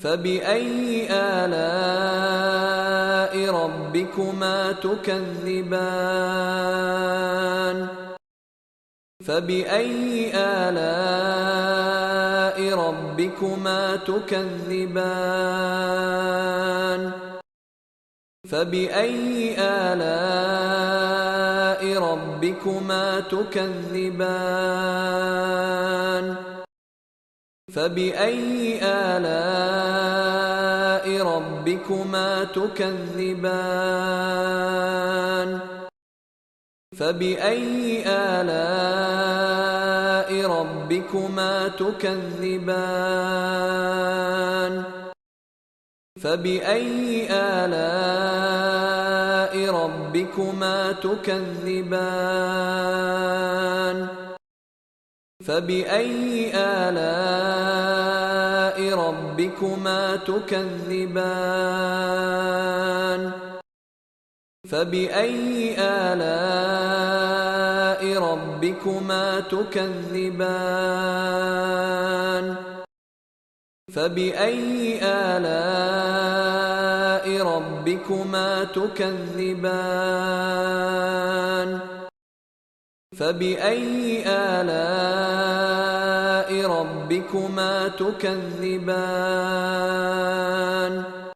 فبأي آلاء ربكما تكذبان فبأي آلاء ربكما تكذبان فبأي آلاء ربكما تكذبان فبأي آلاء ربكما تكذبان فبأي آلاء ربكما تكذبان فبأي آلاء ربكما تكذبان فبأي آلاء ربكما تكذبان فبأي آلاء ربكما تكذبان فبأي آلاء ربكما تكذبان فبأي آلاء ربكما تكذبان